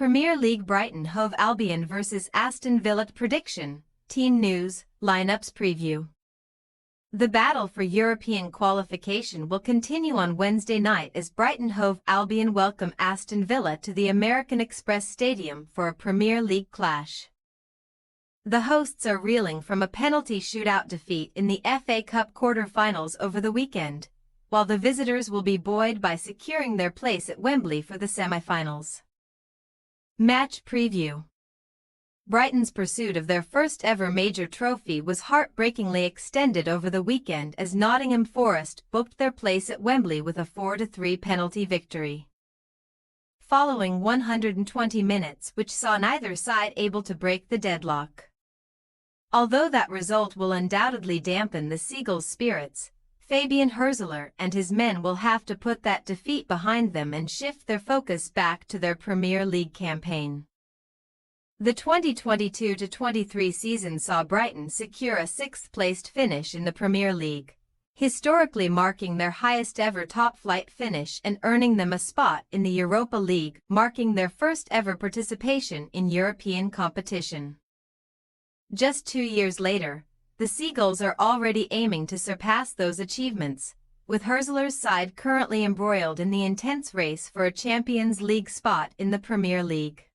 Premier League Brighton Hove Albion vs Aston Villa prediction, team news, lineups preview. The battle for European qualification will continue on Wednesday night as Brighton Hove Albion welcome Aston Villa to the American Express Stadium for a Premier League clash. The hosts are reeling from a penalty shootout defeat in the FA Cup quarter-finals over the weekend, while the visitors will be buoyed by securing their place at Wembley for the semi-finals. Match preview. Brighton's pursuit of their first-ever major trophy was heartbreakingly extended over the weekend as Nottingham Forest booked their place at Wembley with a 4-3 penalty victory. Following 120 minutes which saw neither side able to break the deadlock. Although that result will undoubtedly dampen the Seagulls' spirits, Fabian Hürzeler and his men will have to put that defeat behind them and shift their focus back to their Premier League campaign. The 2022-23 season saw Brighton secure a sixth-placed finish in the Premier League, historically marking their highest-ever top-flight finish and earning them a spot in the Europa League, marking their first-ever participation in European competition. Just 2 years later, the Seagulls are already aiming to surpass those achievements, with Hürzeler's side currently embroiled in the intense race for a Champions League spot in the Premier League.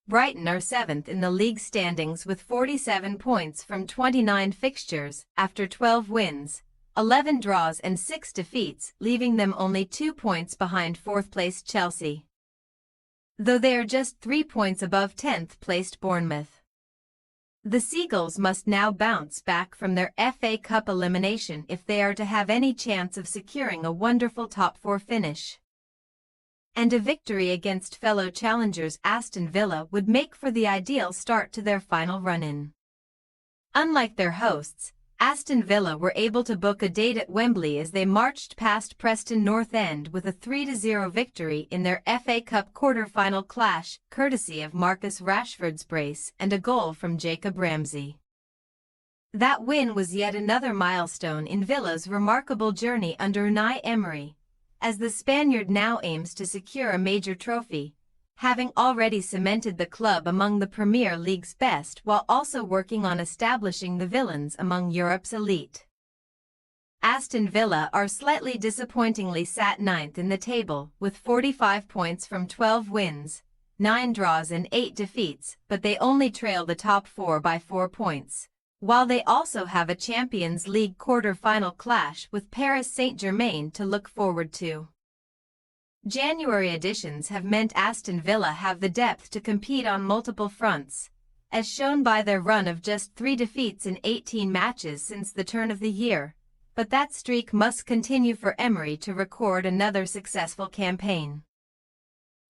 Brighton are 7th in the league standings with 47 points from 29 fixtures after 12 wins, 11 draws and 6 defeats, leaving them only 2 points behind 4th-placed Chelsea, though they are just 3 points above 10th-placed Bournemouth. The Seagulls must now bounce back from their FA Cup elimination if they are to have any chance of securing a wonderful top-4 finish. And a victory against fellow challengers Aston Villa would make for the ideal start to their final run-in. Unlike their hosts, Aston Villa were able to book a date at Wembley as they marched past Preston North End with a 3-0 victory in their FA Cup quarter-final clash, courtesy of Marcus Rashford's brace and a goal from Jacob Ramsey. That win was yet another milestone in Villa's remarkable journey under Unai Emery, as the Spaniard now aims to secure a major trophy, having already cemented the club among the Premier League's best while also working on establishing the Villains among Europe's elite. Aston Villa are slightly disappointingly sat 9th in the table with 45 points from 12 wins, 9 draws and 8 defeats, but they only trail the top 4 by 4 points, while they also have a Champions League quarter-final clash with Paris Saint-Germain to look forward to. January additions have meant Aston Villa have the depth to compete on multiple fronts, as shown by their run of just 3 defeats in 18 matches since the turn of the year, but that streak must continue for Emery to record another successful campaign.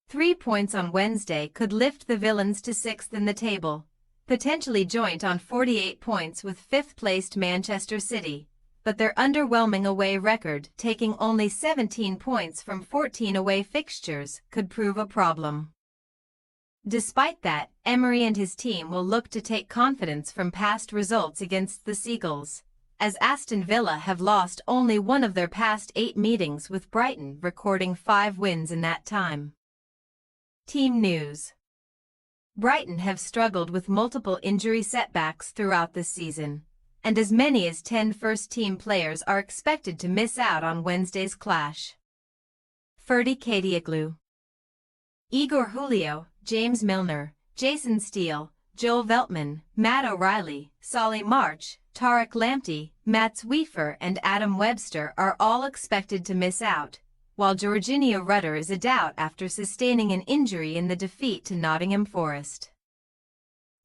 3 points on Wednesday could lift the Villains to 6th in the table, potentially joint on 48 points with 5th-placed Manchester City, but their underwhelming away record, taking only 17 points from 14 away fixtures, could prove a problem. Despite that, Emery and his team will look to take confidence from past results against the Seagulls, as Aston Villa have lost only one of their past 8 meetings with Brighton, recording 5 wins in that time. Team news. Brighton have struggled with multiple injury setbacks throughout this season, and as many as 10 first-team players are expected to miss out on Wednesday's clash. Ferdy Kadioglu, Igor Julio, James Milner, Jason Steele, Joel Veltman, Matt O'Reilly, Solly March, Tariq Lamptey, Mats Wiefer and Adam Webster are all expected to miss out, while Jorginho Rutter is a doubt after sustaining an injury in the defeat to Nottingham Forest.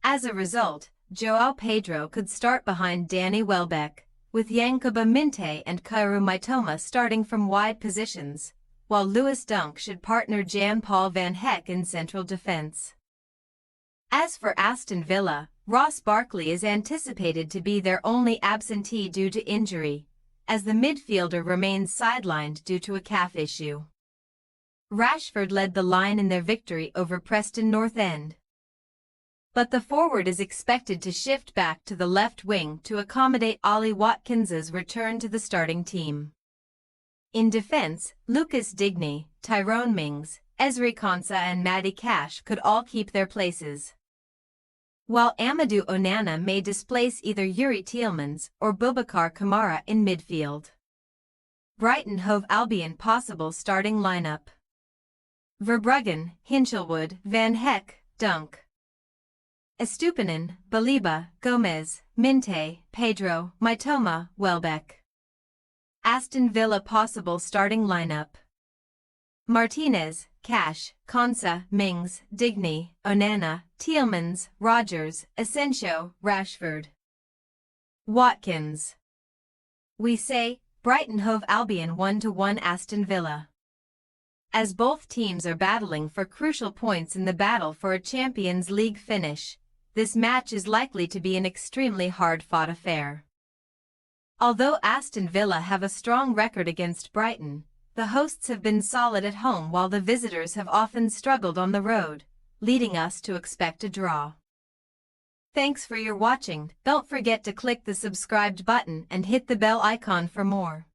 As a result, João Pedro could start behind Danny Welbeck, with Yankuba Minte and Kaoru Mitoma starting from wide positions, while Lewis Dunk should partner Jan-Paul van Hecke in central defense. As for Aston Villa, Ross Barkley is anticipated to be their only absentee due to injury, as the midfielder remains sidelined due to a calf issue. Rashford led the line in their victory over Preston North End, but the forward is expected to shift back to the left wing to accommodate Ollie Watkins's return to the starting team. In defense, Lucas Digne, Tyrone Mings, Ezri Konsa and Matty Cash could all keep their places, while Amadou Onana may displace either Yuri Tielemans or Boubacar Kamara in midfield. Brighton Hove Albion possible starting lineup: Verbruggen, Hinchelwood, Van Heck, Dunk, Estupinan, Baliba, Gomez, Minte, Pedro, Mitoma, Welbeck. Aston Villa possible starting lineup: Martinez, Cash, Konsa, Mings, Digny, Onana, Tielemans, Rogers, Asensio, Rashford, Watkins. We say, Brighton Hove Albion 1-1 Aston Villa. As both teams are battling for crucial points in the battle for a Champions League finish, this match is likely to be an extremely hard-fought affair. Although Aston Villa have a strong record against Brighton, the hosts have been solid at home while the visitors have often struggled on the road, leading us to expect a draw. Thanks for your watching. Don't forget to click the subscribed button and hit the bell icon for more.